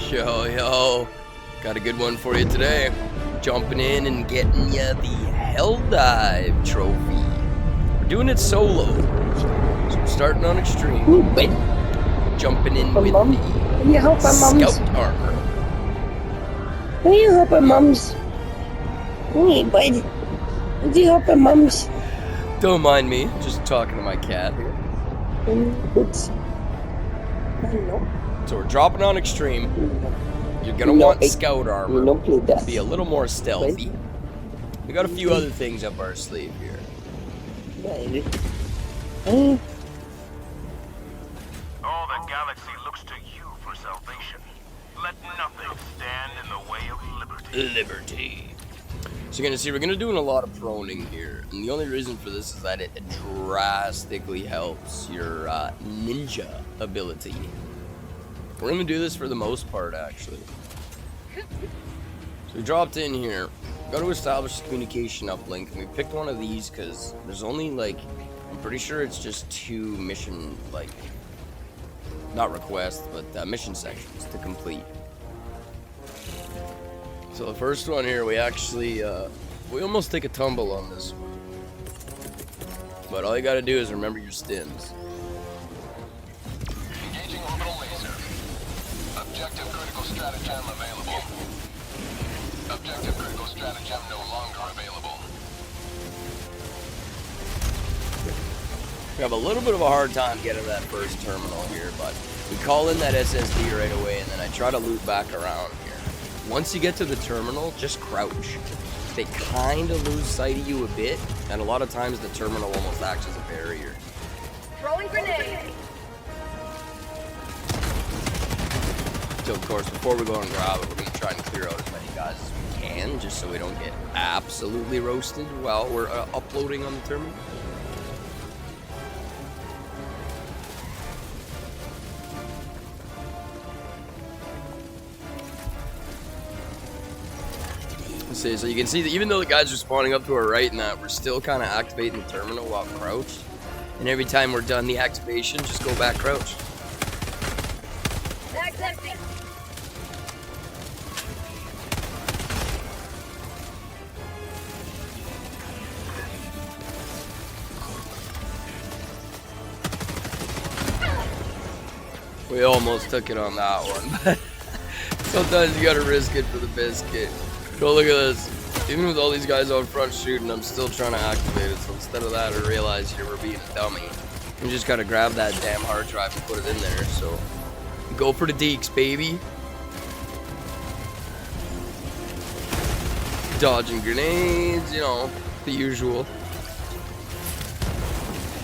Yo, got a good one for you today. Jumping in and getting you the Helldive trophy. We're doing it solo, so we're starting on extreme. Ooh, wait. Jumping in with Mom. the Can you help our mums? scout armor. Can you help our mums? Hey, bud. Would you help our mums? Don't mind me, just talking to my cat here. Oops. No. So we're dropping on extreme. You're gonna No, want I- scout You armor. don't play that. Be a little more stealthy. We got a few other things up our sleeve here. Right. All the galaxy looks to you for salvation. Let nothing stand in the way of liberty. So you're gonna see we're gonna doing a lot of proning here, and the only reason for this is that it drastically helps your ninja ability. We're gonna do this for the most part, actually. So we dropped in here, go to establish the communication uplink, and we picked one of these because there's only I'm pretty sure it's just 2 mission not requests, but mission sections to complete. So the first one here, we actually, we almost take a tumble on this one. But all you gotta do is remember your stims. Engaging orbital laser. Objective critical stratagem available. Objective critical stratagem no longer available. We have a little bit of a hard time getting that first terminal here, but we call in that SSD right away, and then I try to loop back around here. Once you get to the terminal, just crouch. They kind of lose sight of you a bit, and a lot of times the terminal almost acts as a barrier. Throwing grenade. So of course, before we go and grab it, we're going to try and clear out as many guys as we can, just so we don't get absolutely roasted while we're uploading on the terminal. So you can see that even though the guys are spawning up to our right and that, we're still kind of activating the terminal while crouched. And every time we're done the activation, just go back crouched. Mag's empty. We almost took it on that one, but sometimes you gotta risk it for the biscuit. Go look at this. Even with all these guys out front shooting, I'm still trying to activate it. So instead of that, I realized here we're being a dummy. We just gotta grab that damn hard drive and put it in there. So go for the deeks, baby. Dodging grenades, you know, the usual.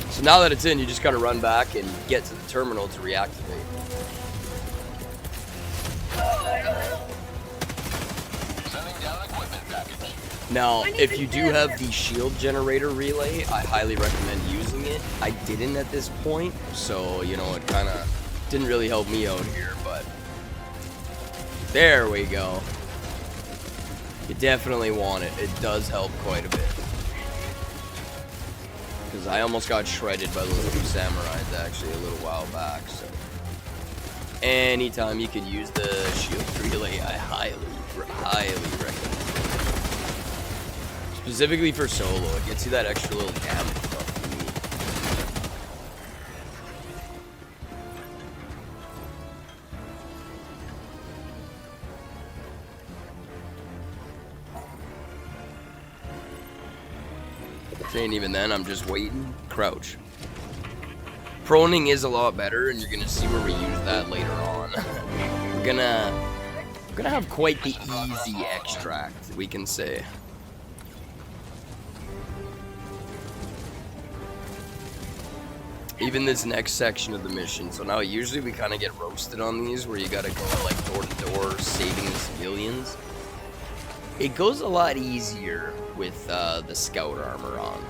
So now that it's in, you just gotta run back and get to the terminal to reactivate. Sending down equipment package. Now, if you do have the shield generator relay, I highly recommend using it. I didn't at this point, so, you know, it kind of didn't really help me out here, but there we go. You definitely want it. It does help quite a bit. Because I almost got shredded by those 2 samurais, actually, a little while back, so. Anytime you can use the shield relay, I highly recommend. Specifically for solo, it gets you that extra little damage buff you need. And even then, I'm just waiting. Crouch. Proning is a lot better, and you're gonna see where we use that later on. We're gonna have quite the easy extract, we can say. Even this next section of the mission. So now usually we kind of get roasted on these, where you gotta go like door to door, saving the civilians. It goes a lot easier with the scout armor on.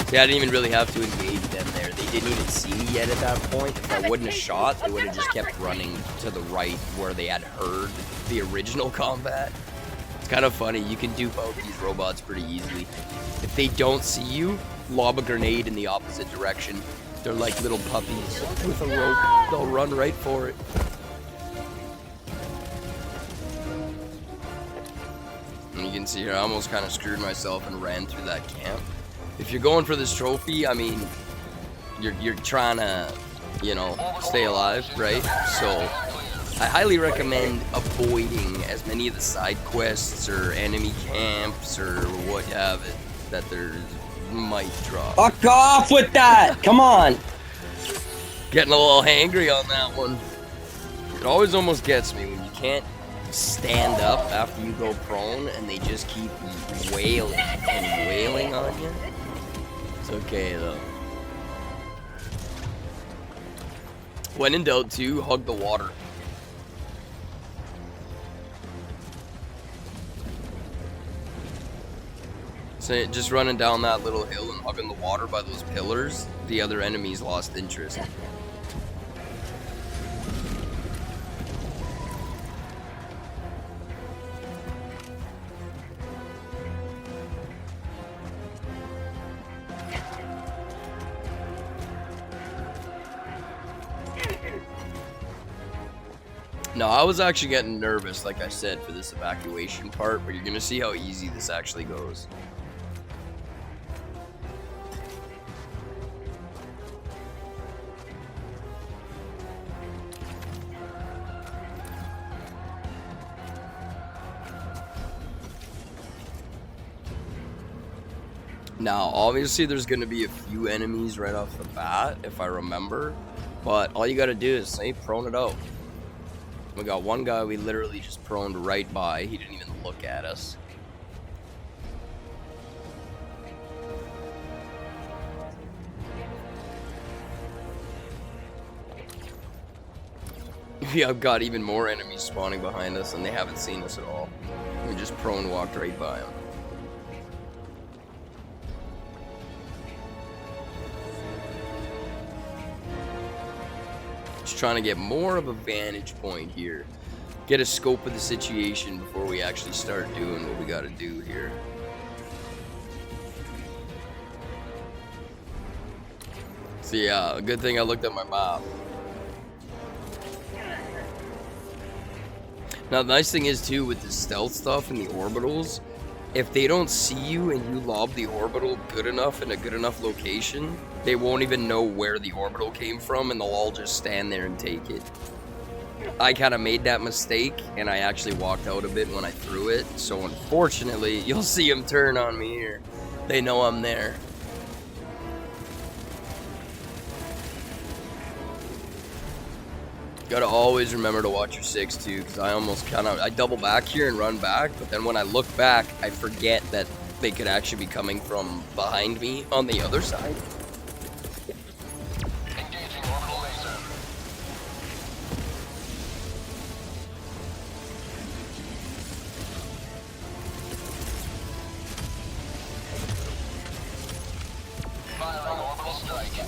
See, I didn't even really have to engage them there. They didn't even see me yet at that point. If I wouldn't have shot, they would have just kept running to the right where they had heard the original combat. It's kind of funny. You can dupe out these robots pretty easily. If they don't see you, lob a grenade in the opposite direction. They're like little puppies with a rope. They'll run right for it. And you can see here, I almost kind of screwed myself and ran through that camp. If you're going for this trophy, I mean, you're trying to, you know, stay alive, right? So I highly recommend avoiding as many of the side quests or enemy camps or what have it that there might drop. Fuck off with that! Come on! Getting a little hangry on that one. It always almost gets me when you can't stand up after you go prone and they just keep wailing and wailing on you. It's okay though. When in doubt too, hug the water. So just running down that little hill and hugging the water by those pillars, the other enemies lost interest. No, I was actually getting nervous, like I said, for this evacuation part, but you're gonna see how easy this actually goes. Now, obviously, there's gonna be a few enemies right off the bat, if I remember, but all you gotta do is say prone it out. We got one guy we literally just proned right by. He didn't even look at us. Yeah, I've got even more enemies spawning behind us and they haven't seen us at all. We just prone walked right by them. Just trying to get more of a vantage point here. Get a scope of the situation before we actually start doing what we gotta do here. So yeah, a good thing I looked at my map. Now the nice thing is too with the stealth stuff and the orbitals, if they don't see you and you lob the orbital good enough in a good enough location, they won't even know where the orbital came from and they'll all just stand there and take it. I kind of made that mistake and I actually walked out a bit when I threw it, so unfortunately you'll see them turn on me here. They know I'm there. Gotta always remember to watch your six too, because I almost I double back here and run back, but then when I look back, I forget that they could actually be coming from behind me on the other side. Engaging orbital laser. Firing orbital strike.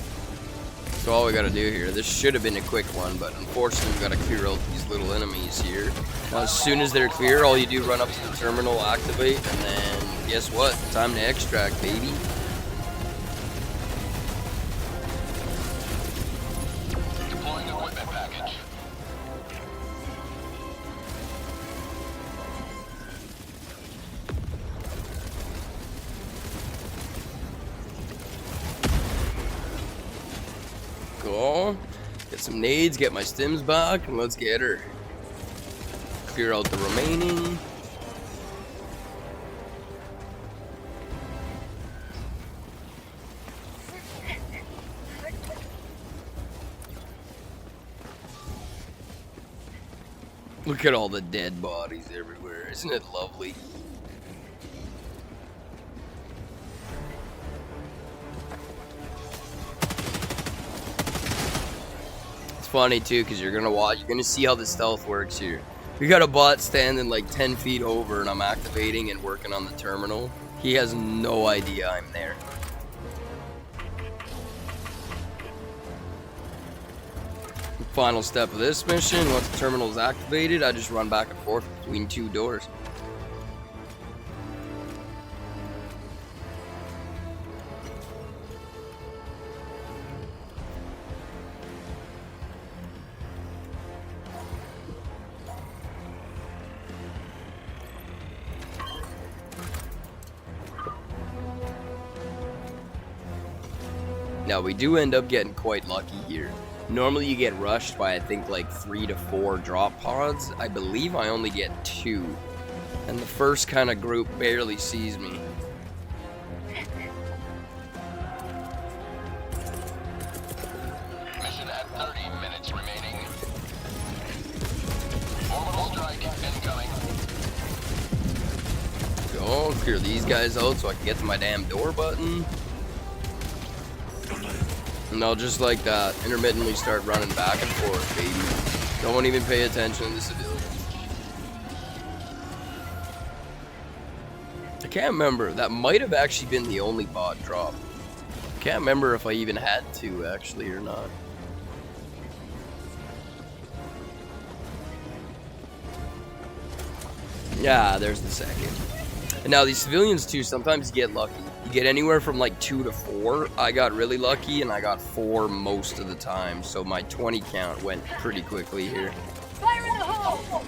So all we gotta do here, this should have been a quick one, but unfortunately we gotta clear out these little enemies here. Now, as soon as they're clear, all you do run up to the terminal, activate, and then guess what? Time to extract, baby. Deploying equipment package. Cool. Get some nades, get my stims back, and let's get her. Clear out the remaining. Look at all the dead bodies everywhere. Isn't it lovely? It's funny too, because you're gonna see how the stealth works here. We got a bot standing like 10 feet over and I'm activating and working on the terminal. He has no idea I'm there. Final step of this mission, once the terminal is activated, I just run back and forth between two doors. Now, we do end up getting quite lucky here. Normally, you get rushed by, I think, like 3 to 4 drop pods. I believe I only get 2. And the first kind of group barely sees me. Mission at 30 minutes remaining. Orbital strike incoming. Go clear these guys out so I can get to my damn door button. And I'll just like that intermittently start running back and forth, baby. Don't even pay attention to the civilians. I can't remember. That might have actually been the only bot drop. Can't remember if I even had to actually or not. Yeah, there's the second. And now these civilians too, sometimes you get lucky. You get anywhere from like 2 to 4. I got really lucky and I got 4 most of the time. So my 20 count went pretty quickly here. Fire in the hole!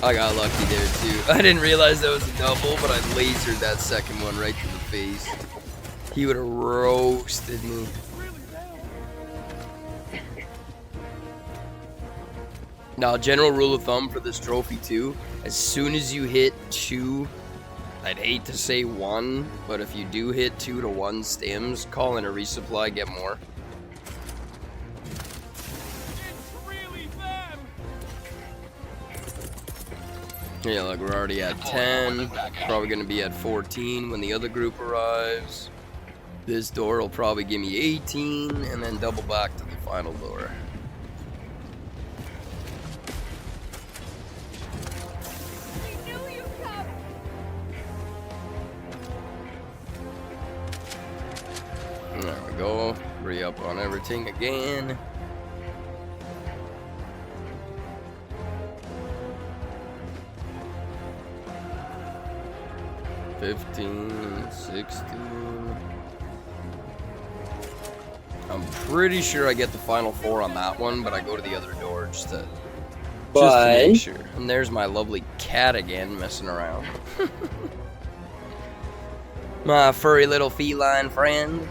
I got lucky there too. I didn't realize that was a double, but I lasered that second one right to the face. He would have roasted me. Now, general rule of thumb for this trophy too, as soon as you hit 2, I'd hate to say 1, but if you do hit 2 to 1 stims, call in a resupply, get more. Yeah, look, we're already at 10, probably going to be at 14 when the other group arrives. This door will probably give me 18, and then double back to the final door. There we go, re-up on everything again. $15, $16. I'm pretty sure I get the final 4 on that one, but I go to the other door just to make sure. And there's my lovely cat again messing around. My furry little feline friend.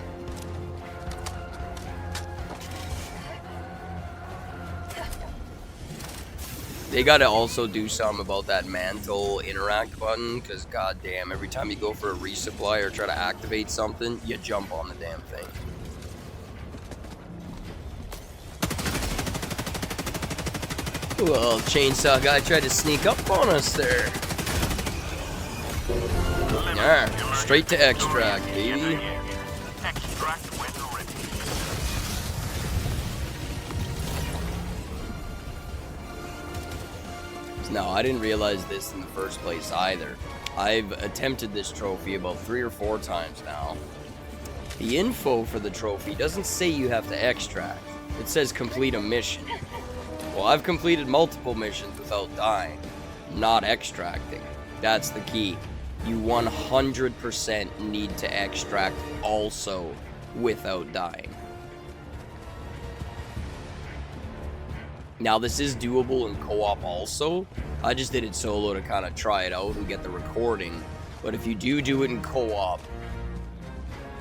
They gotta also do something about that mantle interact button, because goddamn, every time you go for a resupply or try to activate something, you jump on the damn thing. Well, chainsaw guy tried to sneak up on us there. Yeah, straight to extract, baby. Extract when ready. No, I didn't realize this in the first place either. I've attempted this trophy about 3 or 4 times now. The info for the trophy doesn't say you have to extract. It says complete a mission. Well, I've completed multiple missions without dying, not extracting. That's the key. You 100% need to extract also without dying. Now, this is doable in co-op also. I just did it solo to kind of try it out and get the recording. But if you do it in co-op,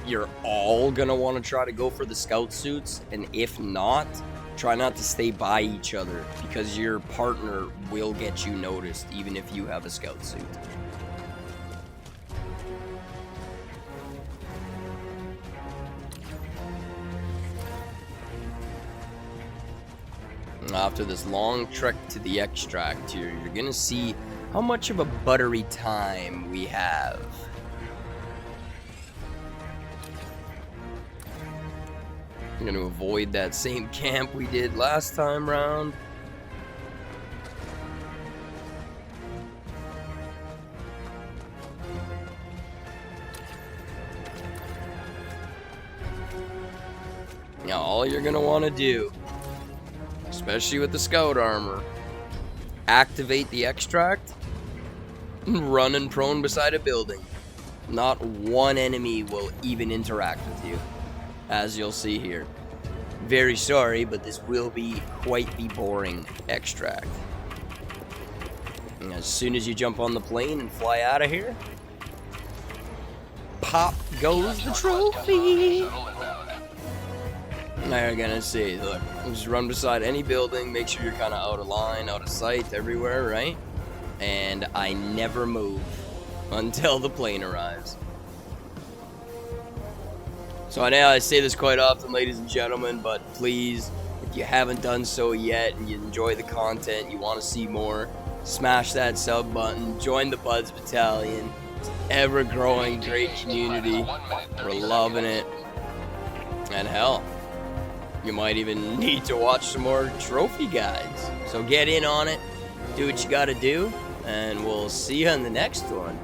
you're all going to want to try to go for the scout suits. And if not, try not to stay by each other, because your partner will get you noticed even if you have a scout suit. After this long trek to the extract here, you're gonna see how much of a buttery time we have. I'm gonna avoid that same camp we did last time round. Now all you're gonna want to do, especially with the scout armor, activate the extract, run and prone beside a building. Not one enemy will even interact with you, as you'll see here. Very sorry, but this will be quite the boring extract. And as soon as you jump on the plane and fly out of here, pop goes the trophy. Now you're gonna see, look, just run beside any building, make sure you're kind of out of line, out of sight, everywhere, right? And I never move until the plane arrives. So I know I say this quite often, ladies and gentlemen, but please, if you haven't done so yet and you enjoy the content, you want to see more, smash that sub button, join the Buds Battalion. It's an ever-growing, great community. We're loving it. And hell, you might even need to watch some more trophy guides. So get in on it, do what you gotta do, and we'll see you in the next one.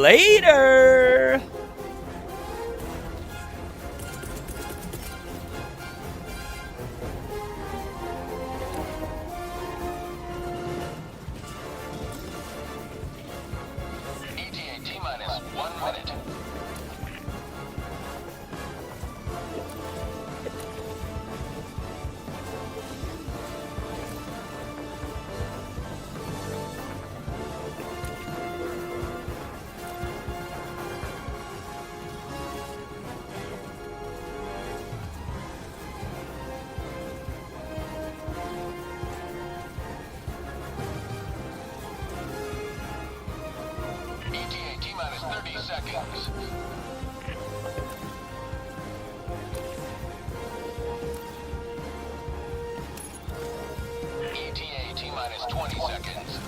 Later! ETA T-minus 1 minute. ETA T-minus 30 seconds. ETA T-minus 20 seconds.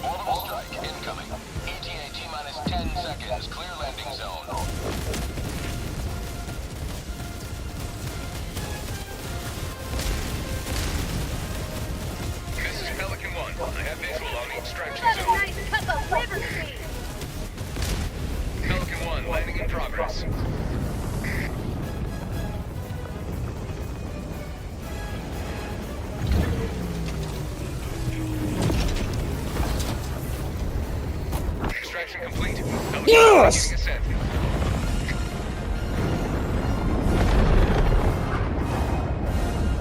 Orbital strike incoming. ETA T-minus 10 seconds. Clear landing zone. This is Pelican 1. I have visual on the extraction Have a zone. nice cup of liberty. Pelican 1, landing in progress. Extraction complete. Pelican Yes! beginning ascent.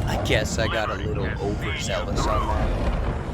I guess I got a little overzealous on that.